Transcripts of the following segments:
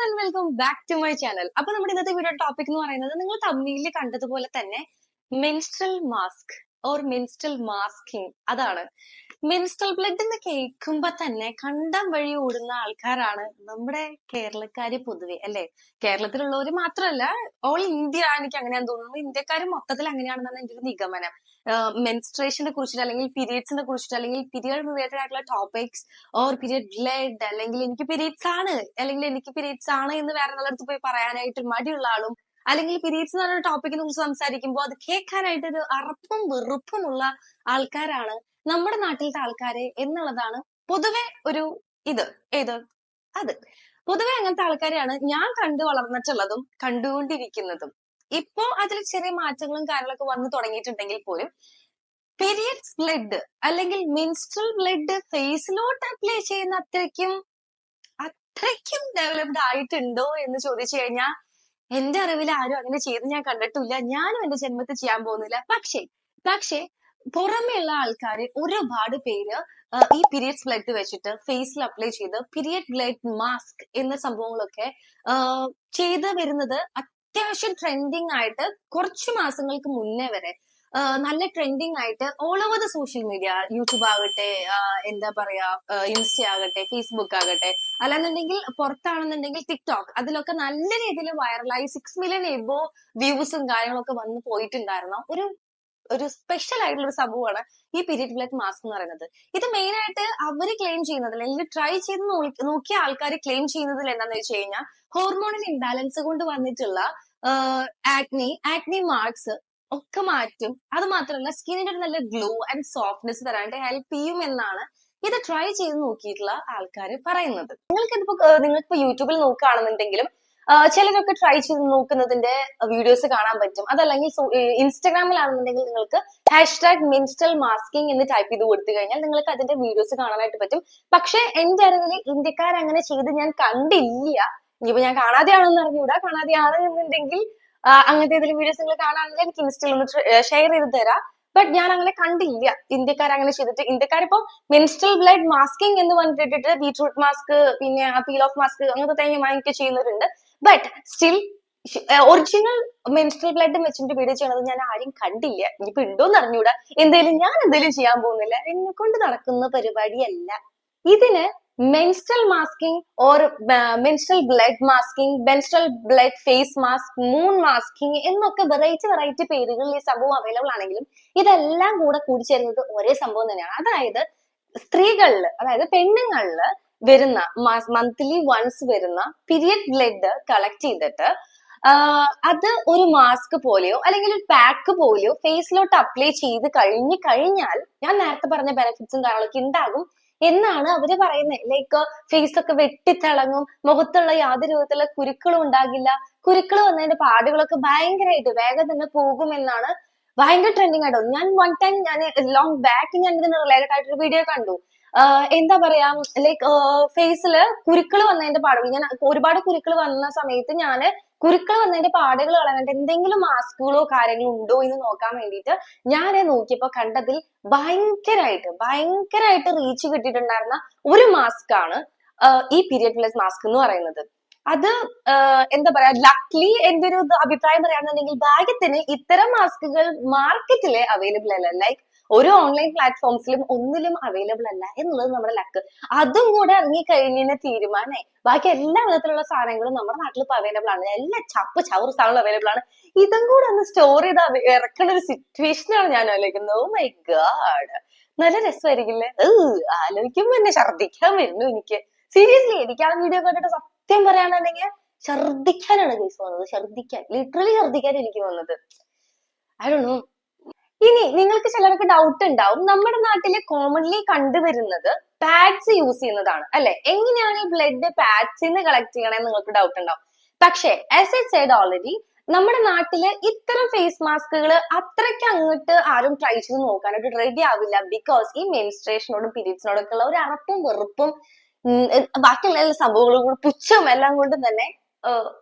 And welcome back to my channel. അപ്പൊ നമ്മുടെ ഇന്നത്തെ വീഡിയോ ടോപ്പിക് എന്ന് പറയുന്നത് നിങ്ങൾ തമ്മിൽ കണ്ടതുപോലെ തന്നെ menstrual mask or menstrual masking. അതാണ് മെൻസ്ട്രൽ ബ്ലഡ് എന്ന് കേൾക്കുമ്പോ തന്നെ കണ്ടം വഴി ഓടുന്ന ആൾക്കാരാണ് നമ്മുടെ കേരളക്കാര് പൊതുവെ, അല്ലെ? കേരളത്തിലുള്ളവര് മാത്രമല്ല, ഓൾ ഇന്ത്യ. എനിക്ക് അങ്ങനെയാന്ന് തോന്നുന്നത്, ഇന്ത്യക്കാര് മൊത്തത്തിൽ അങ്ങനെയാണെന്നാണ് എന്റെ ഒരു നിഗമനം. മെൻസ്ട്രേഷനെ കുറിച്ചിട്ട് അല്ലെങ്കിൽ പീരിയഡ്സിനെ കുറിച്ചിട്ട് അല്ലെങ്കിൽ പീരിയഡ് റിലേറ്റഡ് ആയിട്ടുള്ള ടോപ്പിക്സ് ഓർ പീരിയഡ് ബ്ലഡ് അല്ലെങ്കിൽ എനിക്ക് പീരിയഡ്സ് ആണ് അല്ലെങ്കിൽ എനിക്ക് പീരിയഡ്സ് ആണ് എന്ന് വേറെ നല്ലടത്ത് പോയി പറയാനായിട്ട് മടിയുള്ള ആളും, അല്ലെങ്കിൽ പീരിയഡ്സ് എന്ന് പറഞ്ഞ ടോപ്പിക്കിനെ കുറിച്ച് സംസാരിക്കുമ്പോൾ അത് കേൾക്കാനായിട്ട് ഒരു അറപ്പും വെറുപ്പുമുള്ള ആൾക്കാരാണ് നമ്മുടെ നാട്ടിലത്തെ ആൾക്കാര് എന്നുള്ളതാണ് പൊതുവെ ഒരു ഇത് ഏത് അത് പൊതുവെ അങ്ങനത്തെ ആൾക്കാരെയാണ് ഞാൻ കണ്ടു വളർന്നിട്ടുള്ളതും കണ്ടുകൊണ്ടിരിക്കുന്നതും. ഇപ്പോ അതിൽ ചെറിയ മാറ്റങ്ങളും കാര്യങ്ങളൊക്കെ വന്നു തുടങ്ങിയിട്ടുണ്ടെങ്കിൽ പോലും പീരിയഡ്സ് ബ്ലഡ് അല്ലെങ്കിൽ മെൻസ്ട്രൽ ബ്ലഡ് ഫേസിലോട്ട് അപ്ലൈ ചെയ്യുന്ന അത്രയ്ക്കും ഡെവലപ്ഡ് ആയിട്ടുണ്ടോ എന്ന് ചോദിച്ചു കഴിഞ്ഞാൽ എന്റെ അറിവിൽ ആരും അങ്ങനെ ചെയ്ത് ഞാൻ കണ്ടിട്ടില്ല. ഞാനും എന്റെ ജന്മത്തിൽ ചെയ്യാൻ പോകുന്നില്ല. പക്ഷേ പുറമെയുള്ള ആൾക്കാര് ഒരുപാട് പേര് ഈ പീരിയഡ്സ് ബ്ലഡ് വെച്ചിട്ട് ഫേസിൽ അപ്ലൈ ചെയ്ത് പീരിയഡ് ബ്ലഡ് മാസ്ക് എന്ന സംഭവങ്ങളൊക്കെ ചെയ്ത് വരുന്നത് അത്യാവശ്യം ട്രെൻഡിങ് ആയിട്ട് കുറച്ചു മാസങ്ങൾക്ക് മുന്നേ വരെ നല്ല ട്രെൻഡിങ് ആയിട്ട് all over the social media, YouTube ആകട്ടെ, എന്താ പറയാ, ഇൻസ്റ്റ ആകട്ടെ, ഫേസ്ബുക്ക് ആകട്ടെ, അല്ലാന്നുണ്ടെങ്കിൽ പുറത്താണെന്നുണ്ടെങ്കിൽ ടിക്ടോക്ക്, അതിലൊക്കെ നല്ല രീതിയിൽ വൈറലായി 6 മില്യൺ എബോ വ്യൂസും കാര്യങ്ങളൊക്കെ വന്ന് പോയിട്ടുണ്ടായിരുന്ന ഒരു സ്പെഷ്യൽ ആയിട്ടുള്ള ഒരു സംഭവമാണ് ഈ പീരിയഡ് ബ്ലഡ് മാസ്ക് എന്ന് പറയുന്നത്. ഇത് മെയിൻ ആയിട്ട് അവര് ക്ലെയിം ചെയ്യുന്നതിൽ അല്ലെങ്കിൽ ട്രൈ ചെയ്ത് നോക്കിയ ആൾക്കാർ ക്ലെയിം ചെയ്യുന്നതിൽ എന്താണെന്ന് വെച്ച് കഴിഞ്ഞാൽ ഹോർമോണൽ ഇംബാലൻസ് കൊണ്ട് വന്നിട്ടുള്ള ആക്നി മാർക്സ് ഒക്കെ മാറ്റും. അത് മാത്രമല്ല സ്കിന്നിന്റെ ഒരു നല്ല ഗ്ലോ ആൻഡ് സോഫ്റ്റ്നെസ് തരാനായിട്ട് ഹെൽപ്പ് ചെയ്യും എന്നാണ് ഇത് ട്രൈ ചെയ്ത് നോക്കിയിട്ടുള്ള ആൾക്കാർ പറയുന്നത്. നിങ്ങൾക്കിപ്പോ യൂട്യൂബിൽ നോക്കുകയാണെന്നുണ്ടെങ്കിലും ചിലരൊക്കെ ട്രൈ ചെയ്ത് നോക്കുന്നതിന്റെ വീഡിയോസ് കാണാൻ പറ്റും. അതല്ലെങ്കിൽ ഇൻസ്റ്റാഗ്രാമിലാണെന്നുണ്ടെങ്കിൽ നിങ്ങൾക്ക് #മെൻസ്ട്രൽ മാസ്കിങ് എന്ന് ടൈപ്പ് ചെയ്ത് കൊടുത്തു കഴിഞ്ഞാൽ നിങ്ങൾക്ക് അതിന്റെ വീഡിയോസ് കാണാനായിട്ട് പറ്റും. പക്ഷെ എന്റെ അറിവിൽ ഇന്ത്യക്കാർ അങ്ങനെ ചെയ്ത് ഞാൻ കണ്ടില്ല. ഇനിയിപ്പോ ഞാൻ കാണാതെയാണെന്ന് അറിഞ്ഞൂടാ. കാണാതെയാണെന്നുണ്ടെങ്കിൽ അങ്ങനത്തെ ഏതെങ്കിലും വീഡിയോസ് നിങ്ങൾ കാണാണെങ്കിൽ എനിക്ക് ഇൻസ്റ്റയിൽ ഒന്ന് ഷെയർ ചെയ്ത് തരാം. ബട്ട് ഞാൻ അങ്ങനെ കണ്ടില്ല ഇന്ത്യക്കാർ അങ്ങനെ ചെയ്തിട്ട്. ഇന്ത്യക്കാരിപ്പോ മെൻസ്ട്രൽ ബ്ലഡ് മാസ്കിങ് എന്ന് പറഞ്ഞിട്ടിട്ട് ബീട്രൂട്ട് മാസ്ക്, പിന്നെ പീൽ ഓഫ് മാസ്ക് അങ്ങനത്തെ തേങ്ങ ചെയ്യുന്നവരുണ്ട്. But still original menstrual blood വെച്ചിട്ട് വീഡിയോ ചെയ്യണത് ഞാൻ ആരും കണ്ടില്ല. ഇനിയിപ്പോ ഉണ്ടോന്ന് അറിഞ്ഞൂടാ. ഞാൻ എന്തേലും ചെയ്യാൻ പോകുന്നില്ല. എന്നെ കൊണ്ട് നടക്കുന്ന പരിപാടിയല്ല ഇതിന്. Menstrual masking or menstrual blood masking, menstrual blood face mask, moon masking എന്നൊക്കെ വെറൈറ്റി പേരുകളിൽ ഈ സംഭവം അവൈലബിൾ ആണെങ്കിലും ഇതെല്ലാം കൂടെ കൂടിച്ചേരുന്നത് ഒരേ സംഭവം തന്നെയാണ്. അതായത് സ്ത്രീകളില്, അതായത് പെണ്ണുങ്ങളില് വരുന്ന മന്ത്ലി വൺസ് വരുന്ന പീരിയഡ് ബ്ലഡ് കളക്ട് ചെയ്തിട്ട് അത് ഒരു മാസ്ക് പോലെയോ അല്ലെങ്കിൽ ഒരു പാക്ക് പോലെയോ ഫേസിലോട്ട് അപ്ലൈ ചെയ്ത് കഴിഞ്ഞാൽ ഞാൻ നേരത്തെ പറഞ്ഞ ബെനിഫിറ്റ്സും കാര്യങ്ങളൊക്കെ ഉണ്ടാകും എന്നാണ് അവര് പറയുന്നത്. ലൈക്ക് ഫേസ് ഒക്കെ വെട്ടിത്തിളങ്ങും, മുഖത്തുള്ള യാതൊരു വിധത്തിലുള്ള കുരുക്കളും ഉണ്ടാകില്ല, കുരുക്കൾ വന്നതിന്റെ പാടുകളൊക്കെ ഭയങ്കരമായിട്ട് വേഗം തന്നെ പോകുമെന്നാണ് ഭയങ്കര ട്രെൻഡിങ് ആയിട്ട്. ഞാൻ ലോങ് ബാക്ക് ഞാൻ ഇതിന് റിലേറ്റഡ് ആയിട്ടൊരു വീഡിയോ കണ്ടു. എന്താ പറയാ, ലൈക്ക് ഫേസിൽ കുരുക്കൾ വന്നതിന്റെ പാടുകൾ, ഞാൻ ഒരുപാട് കുരുക്കൾ വന്ന സമയത്ത് ഞാന് കുരുക്കൾ വന്നതിന്റെ പാടുകൾ കളയാനായിട്ട് എന്തെങ്കിലും മാസ്കുകളോ കാര്യങ്ങളോ ഉണ്ടോ എന്ന് നോക്കാൻ വേണ്ടിയിട്ട് ഞാൻ നോക്കിയപ്പോ കണ്ടതിൽ ഭയങ്കരമായിട്ട് റീച്ച് കിട്ടിയിട്ടുണ്ടായിരുന്ന ഒരു മാസ്ക് ആണ് ഈ പീരിയഡ് ബ്ലഡ് മാസ്ക് എന്ന് പറയുന്നത്. അത് എന്താ പറയാ, ലക്ലി എന്റെ ഒരു അഭിപ്രായം പറയാന്നുണ്ടെങ്കിൽ ഭാഗ്യത്തിന് ഇത്തരം മാസ്കുകൾ മാർക്കറ്റില് അവൈലബിൾ അല്ല. ലൈക്ക് ഒരു ഓൺലൈൻ പ്ലാറ്റ്ഫോംസിലും ഒന്നിലും അവൈലബിൾ അല്ല എന്നുള്ളത് നമ്മുടെ ലക്ക്. അതും കൂടെ ഇറങ്ങിക്കഴിഞ്ഞ തീരുമാനമായി ബാക്കി എല്ലാ വിധത്തിലുള്ള സാധനങ്ങളും നമ്മുടെ നാട്ടിൽ ഇപ്പൊ അവൈലബിൾ ആണ്. എല്ലാ ചവറ് സാധനങ്ങളും അവൈലബിൾ ആണ്. ഇതും കൂടെ ഒന്ന് സ്റ്റോർ ചെയ്ത് ഇറക്കുന്ന ഒരു സിറ്റുവേഷനാണ് ഞാൻ ആലോചിക്കുന്നത്. ഓ മൈ ഗാഡ്, നല്ല രസമായിരിക്കില്ലേ? ആലോചിക്കുമ്പോ എന്നെ ഛർദ്ദിക്കാൻ വരുന്നു എനിക്ക്. സീരിയസ്ലി എനിക്ക് ആ വീഡിയോ കണ്ടിട്ട് സത്യം പറയാന്നുണ്ടെങ്കിൽ ഛർദ്ദിക്കാനാണ് കേസ് വന്നത്. ലിറ്ററലി ഛർദ്ദിക്കാൻ എനിക്ക് വന്നത്. I don't know. ഇനി നിങ്ങൾക്ക് ചിലർക്ക് ഡൗട്ട് ഉണ്ടാവും, നമ്മുടെ നാട്ടില് കോമൺലി കണ്ടുവരുന്നത് പാഡ്സ് യൂസ് ചെയ്യുന്നതാണ് അല്ലെ? എങ്ങനെയാണ് ഈ ബ്ലഡ് പാഡ്സിന്ന് കളക്ട് ചെയ്യണമെന്ന് നിങ്ങൾക്ക് ഡൗട്ട് ഉണ്ടാവും. പക്ഷെ ആസ് ഐ സെഡ് ഓൾറെഡി, നമ്മുടെ നാട്ടില് ഇത്തരം ഫേസ് മാസ്കുകൾ അത്രയ്ക്ക് അങ്ങോട്ട് ആരും ട്രൈ ചെയ്ത് നോക്കാനായിട്ട് റെഡി ആവില്ല. ബിക്കോസ് ഈ മെൻസ്ട്രേഷനോടും പീരീഡ്സിനോടൊക്കെ ഉള്ള ഒരു അറപ്പും വെറുപ്പും ബാക്കിയുള്ള എല്ലാ സംഭവങ്ങളും കൂടെ പുച്ഛവും എല്ലാം കൊണ്ടും തന്നെ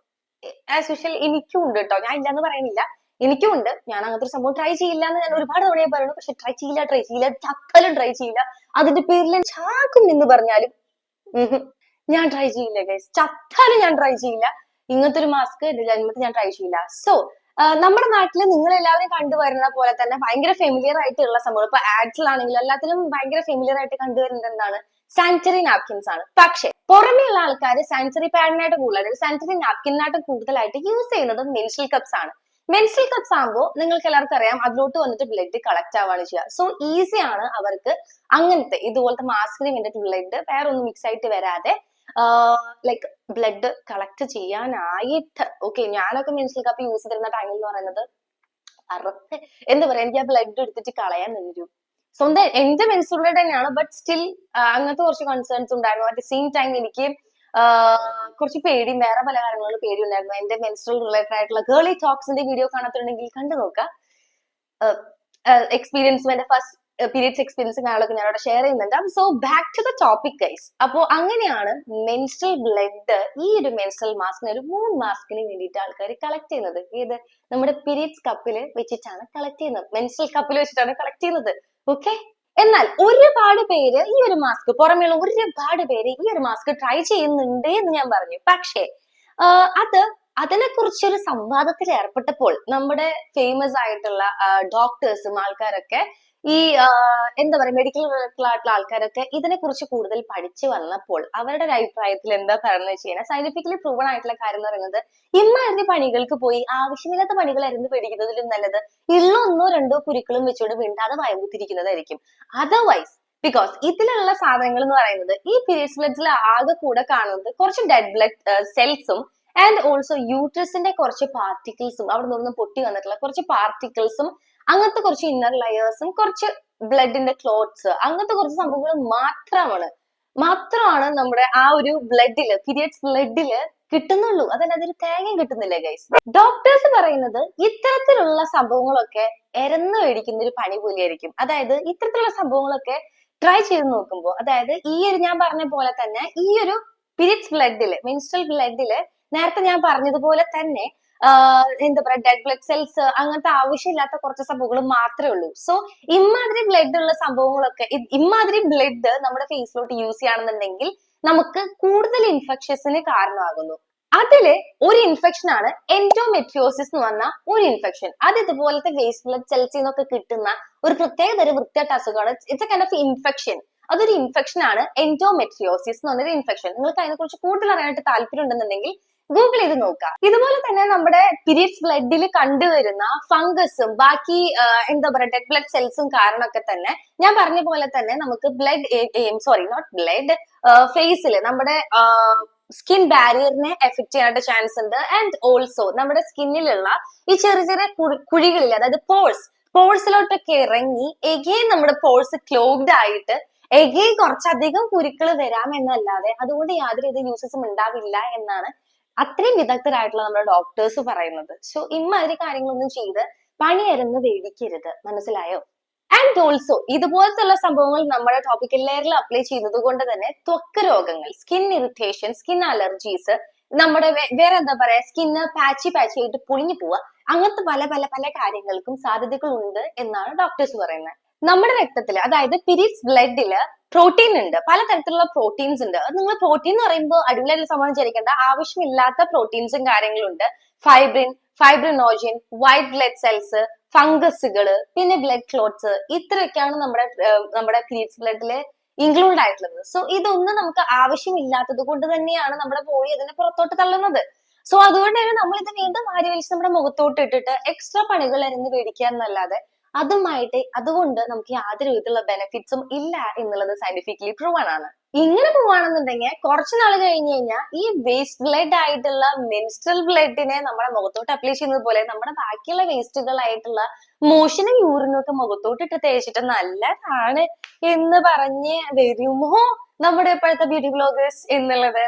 ആസ് യൂഷ്വൽ എനിക്കും ഉണ്ട് കേട്ടോ. ഞാൻ ഇല്ലാന്ന് പറയുന്നില്ല, എനിക്കും ഉണ്ട്. ഞാൻ അങ്ങനത്തെ ഒരു സംഭവം ട്രൈ ചെയ്യില്ല എന്ന് ഞാൻ ഒരുപാട് തവണയെ പറയുന്നു. പക്ഷെ ട്രൈ ചെയ്യില്ല, ചപ്പലും ട്രൈ ചെയ്യില്ല. അതിന്റെ പേരിൽ ചാക്കും എന്ന് പറഞ്ഞാലും ഞാൻ ട്രൈ ചെയ്യില്ല ഗൈസ്, ചത്താലും ഞാൻ ട്രൈ ചെയ്യില്ല. ഇങ്ങനത്തെ ഒരു മാസ്ക് എന്റെ ജന്മത്തിൽ ഞാൻ ട്രൈ ചെയ്യില്ല. സോ നമ്മുടെ നാട്ടില് നിങ്ങൾ എല്ലാവരും കണ്ടുവരുന്ന പോലെ തന്നെ ഭയങ്കര ഫെമിലിയർ ആയിട്ടുള്ള സംഭവം, ഇപ്പൊ ആഡ്സിലാണെങ്കിലും എല്ലാത്തിലും ഭയങ്കര ഫെമിലിയർ ആയിട്ട് കണ്ടുവരുന്നത് എന്താണ്? സാനിറ്ററി നാപ്കിൻസ് ആണ്. പക്ഷെ പുറമെയുള്ള ആൾക്കാർ സാനിറ്ററി പാഡിനായിട്ട് കൂടുതൽ, സാനിറ്ററി നാപ്കിനായിട്ട് കൂടുതലായിട്ട് യൂസ് ചെയ്യുന്നത് മെൻസ്ട്രൽ കപ്സ് ആണ്. മെൻസ്ട്രൽ കപ്സ് ആകുമ്പോൾ നിങ്ങൾക്ക് എല്ലാവർക്കും അറിയാം, അതിലോട്ട് വന്നിട്ട് ബ്ലഡ് കളക്ട് ആവുകയാണ് ചെയ്യുക. സോ ഈസി ആണ് അവർക്ക് അങ്ങനത്തെ ഇതുപോലത്തെ മാസ്കിന് വേണ്ടിയിട്ട് ബ്ലഡ് വേറെ ഒന്നും മിക്സ് ആയിട്ട് വരാതെ ലൈക്ക് ബ്ലഡ് കളക്ട് ചെയ്യാനായിട്ട്. ഓക്കെ, ഞാനൊക്കെ മെൻസ്ട്രൽ കപ്പ് യൂസ് ചെയ്തിരുന്ന ടൈമിൽ എന്ന് പറയുന്നത് എന്താ പറയാ, എനിക്ക് ആ ബ്ലഡ് എടുത്തിട്ട് കളയാൻ നിന്നു. സ്വന്തം എന്റെ മെൻസ്ട്രൽ ബ്ലഡ് തന്നെയാണ്, ബട്ട് സ്റ്റിൽ അങ്ങനത്തെ കുറച്ച് കൺസേൺസ് ഉണ്ടായിരുന്നു. അറ്റ് ദ സെയിം ടൈം എനിക്ക് കുറച്ച് പേടിയും വേറെ പല കാര്യങ്ങളും പേടി ഉണ്ടായിരുന്നു. എന്റെ മെൻസ്ട്രൽ റിലേറ്റഡ് ആയിട്ടുള്ള ഗേളി ടോക്സിന്റെ വീഡിയോ കാണാത്തുണ്ടെങ്കിൽ കണ്ടു നോക്കുക. എക്സ്പീരിയൻസും എന്റെ ഫസ്റ്റ് പീരിയഡ്സ് എക്സ്പീരിയൻസും കാര്യങ്ങളൊക്കെ ഞാൻ അവിടെ ഷെയർ ചെയ്യുന്നുണ്ട്. So back to the topic guys. അപ്പോ അങ്ങനെയാണ് മെൻസ്ട്രൽ ബ്ലഡ് ഈ ഒരു മെൻസ്ട്രൽ മാസ്കിന്, ഒരു 3 മാസ്കിന് വേണ്ടിയിട്ട് ആൾക്കാർ കളക്ട് ചെയ്യുന്നത്. ഏത്? നമ്മുടെ പീരിയഡ്സ് കപ്പിൽ വെച്ചിട്ടാണ് കളക്ട് ചെയ്യുന്നത്, മെൻസ്ട്രൽ കപ്പിൽ വെച്ചിട്ടാണ് കളക്ട് ചെയ്യുന്നത്. ഓക്കെ, എന്നാൽ ഒരുപാട് പേര് ഈ ഒരു മാസ്ക്, പുറമെയുള്ള ഒരുപാട് പേര് ഈ ഒരു മാസ്ക് ട്രൈ ചെയ്യുന്നുണ്ട് എന്ന് ഞാൻ പറഞ്ഞു. പക്ഷേ അതിനെ കുറിച്ചൊരു സംവാദത്തിൽ ഏർപ്പെട്ടപ്പോൾ നമ്മുടെ ഫേമസ് ആയിട്ടുള്ള ഡോക്ടേഴ്സും ആൾക്കാരൊക്കെ ഈ എന്താ പറയാ, മെഡിക്കൽ റിലേറ്റഡ് ആയിട്ടുള്ള ആൾക്കാരൊക്കെ ഇതിനെ കുറിച്ച് കൂടുതൽ പഠിച്ചു വന്നപ്പോൾ അവരുടെ ഒരു അഭിപ്രായത്തിൽ എന്താ പറയുന്നത് വെച്ച് കഴിഞ്ഞാൽ, സയന്റിഫിക്കലി പ്രൂവൺ ആയിട്ടുള്ള കാര്യം എന്ന് പറയുന്നത്, ഇമ്മാതിരി പണികൾക്ക് പോയി ആവശ്യമില്ലാത്ത പണികളായിരുന്നു പേടിക്കുന്നതിലും നല്ലത് ഉള്ള 1-2 കുരുക്കളും വെച്ചുകൊണ്ട് മിണ്ടാതെ വയമ്പുത്തിരിക്കുന്നതായിരിക്കും. അതർവൈസ് ബിക്കോസ് ഇതിലുള്ള സാധനങ്ങൾ എന്ന് പറയുന്നത്, ഈ പീരിയഡ്സ് ബ്ലഡിൽ ആകെ കൂടെ കാണുന്നത് കുറച്ച് ഡെഡ് ബ്ലഡ് സെൽസും ആൻഡ് ഓൾസോ യൂട്രസിന്റെ കുറച്ച് പാർട്ടിക്കിൾസും, അവിടെ നിന്ന് പൊട്ടി വന്നിട്ടുള്ള കുറച്ച് പാർട്ടിക്കിൾസും, അങ്ങനത്തെ കുറച്ച് ഇന്നർ ലെയേഴ്സും, കുറച്ച് ബ്ലഡിന്റെ ക്ലോട്ട്സ്, അങ്ങനത്തെ കുറച്ച് സംഭവങ്ങൾ മാത്രമാണ് നമ്മുടെ ആ ഒരു ബ്ലഡില്, പീരിയഡ്സ് ബ്ലഡില് കിട്ടുന്നുള്ളൂ. അതല്ലാതെ ഒരു തേങ്ങയും കിട്ടുന്നില്ല ഗൈസ്. ഡോക്ടേഴ്സ് പറയുന്നത് ഇത്തരത്തിലുള്ള സംഭവങ്ങളൊക്കെ എരന്ന് മേടിക്കുന്ന ഒരു പണി പോലെയായിരിക്കും. അതായത് ഇത്തരത്തിലുള്ള സംഭവങ്ങളൊക്കെ ട്രൈ ചെയ്ത് നോക്കുമ്പോൾ, അതായത് ഈ ഒരു ഞാൻ പറഞ്ഞ പോലെ തന്നെ ഈ ഒരു പീരിയഡ്സ് ബ്ലഡില്, മെൻസ്ട്രൽ ബ്ലഡില് നേരത്തെ ഞാൻ പറഞ്ഞതുപോലെ തന്നെ എന്താ പറയാ, ഡെഡ് ബ്ലഡ് സെൽസ്, അങ്ങനത്തെ ആവശ്യമില്ലാത്ത കുറച്ച് സംഭവങ്ങൾ മാത്രമേ ഉള്ളൂ. സോ ഇമാതിരി ബ്ലഡ് ഉള്ള സംഭവങ്ങളൊക്കെ, ഇമാതിരി ബ്ലഡ് നമ്മുടെ ഫേസിലോട്ട് യൂസ് ചെയ്യുകയാണെന്നുണ്ടെങ്കിൽ നമുക്ക് കൂടുതൽ ഇൻഫെക്ഷൻസിന് കാരണമാകുന്നു. അതില് ഒരു ഇൻഫെക്ഷൻ ആണ് എൻഡോമെട്രിയോസിസ് എന്ന് പറഞ്ഞ ഒരു ഇൻഫെക്ഷൻ. അത് ഇതുപോലത്തെ വേസ്റ്റ് ബ്ലഡ് സെൽസിൽ നിന്നൊക്കെ കിട്ടുന്ന ഒരു പ്രത്യേക തരം വൃത്തിയായിട്ട അസുഖമാണ്. It's A kind of infection. അതൊരു ഇൻഫെക്ഷൻ ആണ് എൻഡോമെട്രിയോസിസ് എന്ന് പറഞ്ഞൊരു ഇൻഫെക്ഷൻ. നിങ്ങൾക്ക് അതിനെ കുറിച്ച് കൂടുതൽ അറിയാനായിട്ട് താല്പര്യം ഉണ്ടെന്നുണ്ടെങ്കിൽ ഗൂഗിൾ ചെയ്ത് നോക്കാം. ഇതുപോലെ തന്നെ നമ്മുടെ പീരിയഡ്സ് ബ്ലഡിൽ കണ്ടുവരുന്ന ഫംഗസും ബാക്കി എന്താ പറയാ ഡെഡ് ബ്ലഡ് സെൽസും കാരണമൊക്കെ തന്നെ ഞാൻ പറഞ്ഞ പോലെ തന്നെ നമുക്ക് ഫേസിൽ നമ്മുടെ സ്കിൻ ബാരിയറിനെ എഫക്ട് ചെയ്യാനായിട്ട് ചാൻസ് ഉണ്ട്. ആൻഡ് ഓൾസോ നമ്മുടെ സ്കിന്നിലുള്ള ഈ ചെറിയ ചെറിയ കുഴികളിൽ, അതായത് പോഴ്സിലോട്ടൊക്കെ ഇറങ്ങി എഗെയിൻ നമ്മുടെ പോഴ്സ് ക്ലോഗ്ഡ് ആയിട്ട് എഗെയിൻ കുറച്ചധികം കുരുക്കൾ വരാമെന്നല്ലാതെ അതുകൊണ്ട് യാതൊരു യൂസസും ഉണ്ടാവില്ല എന്നാണ് അത്രയും വിദഗ്ധരായിട്ടുള്ള നമ്മുടെ ഡോക്ടേഴ്സ് പറയുന്നത്. സോ ഇമ്മാതിരി കാര്യങ്ങളൊന്നും ചെയ്ത് പണിയരന്ന് വേടിക്കരുത്, മനസ്സിലായോ? ആൻഡ് ഓൾസോ ഇതുപോലത്തുള്ള സംഭവങ്ങൾ നമ്മുടെ ടോപ്പിക്കൽ ലെയറിൽ അപ്ലൈ ചെയ്യുന്നത് കൊണ്ട് തന്നെ ത്വക്ക് രോഗങ്ങൾ, സ്കിൻ ഇറിറ്റേഷൻ, സ്കിൻ അലർജീസ്, നമ്മുടെ വേറെ എന്താ പറയാ, സ്കിന്ന് പാച്ചി ആയിട്ട് പൊളിഞ്ഞു പോവുക, അങ്ങനത്തെ പല പല പല കാര്യങ്ങൾക്കും സാധ്യതകളുണ്ട് എന്നാണ് ഡോക്ടേഴ്സ് പറയുന്നത്. നമ്മുടെ രക്തത്തില്, അതായത് പീരിയഡ്സ് ബ്ലഡില് പ്രോട്ടീൻ ഉണ്ട്, പലതരത്തിലുള്ള പ്രോട്ടീൻസ് ഉണ്ട്. അത് നിങ്ങൾ പ്രോട്ടീൻ എന്ന് പറയുമ്പോൾ അടിപൊളിയായിട്ട് സംഭവം വിചാരിക്കേണ്ട, ആവശ്യമില്ലാത്ത പ്രോട്ടീൻസും കാര്യങ്ങളുണ്ട്. ഫൈബ്രിനോജൻ, വൈറ്റ് ബ്ലഡ് സെൽസ്, ഫംഗസുകള്, പിന്നെ ബ്ലഡ് ക്ലോട്ട്സ്, ഇത്രയൊക്കെയാണ് നമ്മുടെ പീരിയഡ്സ് ബ്ലഡില് ഇൻക്ലൂഡ് ആയിട്ടുള്ളത്. സോ ഇതൊന്നും നമുക്ക് ആവശ്യമില്ലാത്തത് കൊണ്ട് തന്നെയാണ് നമ്മുടെ ബോഡി അതിനെ പുറത്തോട്ട് തള്ളുന്നത്. സോ അതുകൊണ്ട് തന്നെ നമ്മൾ ഇത് വീണ്ടും വാരി വലിച്ച് നമ്മുടെ മുഖത്തോട്ട് ഇട്ടിട്ട് എക്സ്ട്രാ പണികൾ ഇറങ്ങി മേടിക്കുക എന്നല്ലാതെ അതുകൊണ്ട് നമുക്ക് യാതൊരു വിധത്തിലുള്ള ബെനിഫിറ്റ്സും ഇല്ല എന്നുള്ളത് സയന്റിഫിക്കലി പ്രൂവൺ ആണ്. ഇങ്ങനെ പോവാണെന്നുണ്ടെങ്കിൽ കുറച്ചു നാൾ കഴിഞ്ഞ് കഴിഞ്ഞാൽ ഈ വേസ്റ്റ് ബ്ലഡ് ആയിട്ടുള്ള മെൻസ്ട്രൽ ബ്ലഡിനെ നമ്മുടെ മുഖത്തോട്ട് അപ്ലൈ ചെയ്യുന്നത് പോലെ നമ്മുടെ ബാക്കിയുള്ള വേസ്റ്റുകളായിട്ടുള്ള മോഷനും യൂറിനും ഒക്കെ മുഖത്തോട്ട് ഇട്ട് തേച്ചിട്ട് നല്ലതാണ് എന്ന് പറഞ്ഞ് വരുമോ നമ്മുടെ ഇപ്പോഴത്തെ ബ്യൂട്ടി ബ്ലോഗേഴ്സ് എന്നുള്ളത്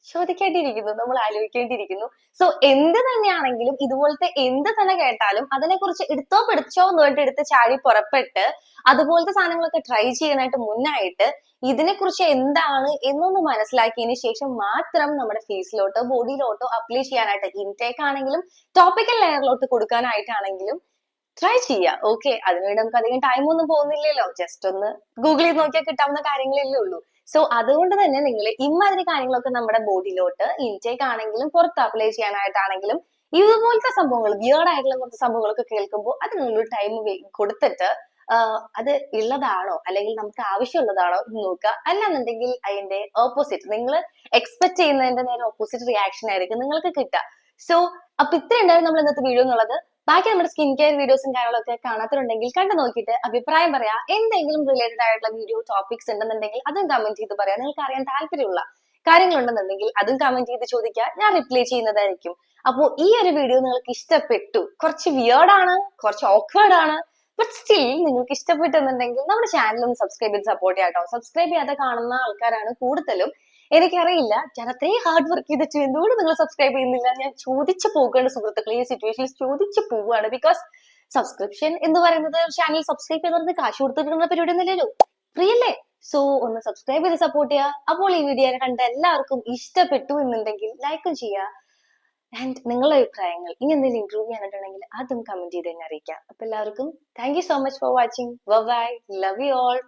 ചോദിക്കേണ്ടിയിരിക്കുന്നു, നമ്മൾ ആലോചിക്കേണ്ടിയിരിക്കുന്നു. സോ എന്ത് തന്നെയാണെങ്കിലും ഇതുപോലത്തെ എന്ത് തന്നെ കേട്ടാലും അതിനെക്കുറിച്ച് എടുത്തോ പിടിച്ചോ എന്ന് പറഞ്ഞിട്ട് എടുത്ത് ചാടി പുറപ്പെട്ട് അതുപോലത്തെ സാധനങ്ങളൊക്കെ ട്രൈ ചെയ്യാനായിട്ട് മുന്നായിട്ട് ഇതിനെക്കുറിച്ച് എന്താണ് എന്നൊന്ന് മനസ്സിലാക്കിയതിന് ശേഷം മാത്രം നമ്മുടെ ഫേസിലോട്ടോ ബോഡിയിലോട്ടോ അപ്ലൈ ചെയ്യാനായിട്ട്, ഇൻടേക്ക് ആണെങ്കിലും ടോപ്പിക്കൽ ലെയറിലോട്ട് കൊടുക്കാനായിട്ടാണെങ്കിലും ട്രൈ ചെയ്യാം. ഓക്കെ, അതിനുവേണ്ടി നമുക്ക് അധികം ടൈം ഒന്നും പോകുന്നില്ലല്ലോ, ജസ്റ്റ് ഒന്ന് ഗൂഗിൾ ചെയ്ത് നോക്കിയാൽ കിട്ടാവുന്ന കാര്യങ്ങളല്ലേ ഉള്ളൂ. സോ അതുകൊണ്ട് തന്നെ നിങ്ങൾ ഇമാതിരി കാര്യങ്ങളൊക്കെ നമ്മുടെ ബോഡിയിലോട്ട് ഇൻടേക്ക് ആണെങ്കിലും പുറത്ത് അപ്ലൈ ചെയ്യാനായിട്ടാണെങ്കിലും ഇതുപോലത്തെ സംഭവങ്ങൾ വിയേർഡ് ആയിട്ടുള്ള കുറച്ച് സംഭവങ്ങളൊക്കെ കേൾക്കുമ്പോൾ അത് നിങ്ങളൊരു ടൈം കൊടുത്തിട്ട് അത് ഉള്ളതാണോ അല്ലെങ്കിൽ നമുക്ക് ആവശ്യമുള്ളതാണോ എന്ന് നോക്കുക. അല്ലാന്നുണ്ടെങ്കിൽ അതിന്റെ ഓപ്പോസിറ്റ് നിങ്ങൾ എക്സ്പെക്ട് ചെയ്യുന്നതിന്റെ നേരെ ഓപ്പോസിറ്റ് റിയാക്ഷൻ ആയിരിക്കും നിങ്ങൾക്ക് കിട്ടുക. സോ അപ്പൊ ഇത്ര ഉണ്ടായിരുന്നു നമ്മൾ ഇന്നത്തെ വീഡിയോ എന്നുള്ളത്. ബാക്കി നമ്മുടെ സ്കിൻ കെയർ വീഡിയോസും കാര്യങ്ങളൊക്കെ കാണാത്തുണ്ടെങ്കിൽ കണ്ടു നോക്കിയിട്ട് അഭിപ്രായം പറയാ. എന്തെങ്കിലും റിലേറ്റഡ് ആയിട്ടുള്ള വീഡിയോ ടോപ്പിക്സ് ഉണ്ടെന്നുണ്ടെങ്കിൽ അതും കമന്റ് ചെയ്ത് പറയാം. നിങ്ങൾക്ക് അറിയാൻ താല്പര്യമുള്ള കാര്യങ്ങളുണ്ടെന്നുണ്ടെങ്കിൽ അതും കമന്റ് ചെയ്ത് ചോദിക്കുക, ഞാൻ റിപ്ലൈ ചെയ്യുന്നതായിരിക്കും. അപ്പോ ഈ ഒരു വീഡിയോ നിങ്ങൾക്ക് ഇഷ്ടപ്പെട്ടു, കുറച്ച് വിയേർഡ് ആണ്, കുറച്ച് ഓക്വേർഡ് ആണ്, ബട്ട് സ്റ്റിൽ നിങ്ങൾക്ക് ഇഷ്ടപ്പെട്ടെന്നുണ്ടെങ്കിൽ നമ്മുടെ ചാനൽ ഒന്ന് സബ്സ്ക്രൈബ് ചെയ്ത് സപ്പോർട്ട് ചെയ്യാം കേട്ടോ. സബ്സ്ക്രൈബ് ചെയ്യാതെ കാണുന്ന ആൾക്കാരാണ് കൂടുതലും. എനിക്കറിയില്ല, ഞാൻ അത്രയും ഹാർഡ് വർക്ക് ചെയ്തിട്ട് എന്തുകൊണ്ട് നിങ്ങൾ സബ്സ്ക്രൈബ് ചെയ്യുന്നില്ല ഞാൻ ചോദിച്ചു പോകുകയാണ് സുഹൃത്തുക്കളെ. ഈ സിറ്റുവേഷനിൽ ചോദിച്ചു പോവുകയാണ്. ബിക്കോസ് സബ്സ്ക്രിപ്ഷൻ എന്ന് പറയുന്നത് ചാനൽ സബ്സ്ക്രൈബ് ചെയ്യുന്നത് കാശ് കൊടുത്തിട്ടുള്ള പരിപാടി ഒന്നുമില്ലല്ലോ, ഫ്രീ അല്ലേ. സോ ഒന്ന് സബ്സ്ക്രൈബ് ചെയ്ത് സപ്പോർട്ട് ചെയ്യുക. അപ്പോൾ ഈ വീഡിയോ കണ്ട എല്ലാവർക്കും ഇഷ്ടപ്പെട്ടു എന്നുണ്ടെങ്കിൽ ലൈക്കും ചെയ്യുക. ആൻഡ് നിങ്ങളുടെ അഭിപ്രായങ്ങൾ ഇനി എന്തെങ്കിലും ഇംപ്രൂവ് ചെയ്യാനായിട്ടുണ്ടെങ്കിൽ അതും കമന്റ് ചെയ്ത് തന്നെ അറിയിക്കാം. അപ്പൊ എല്ലാവർക്കും thank you so much for watching. Bye, love you all.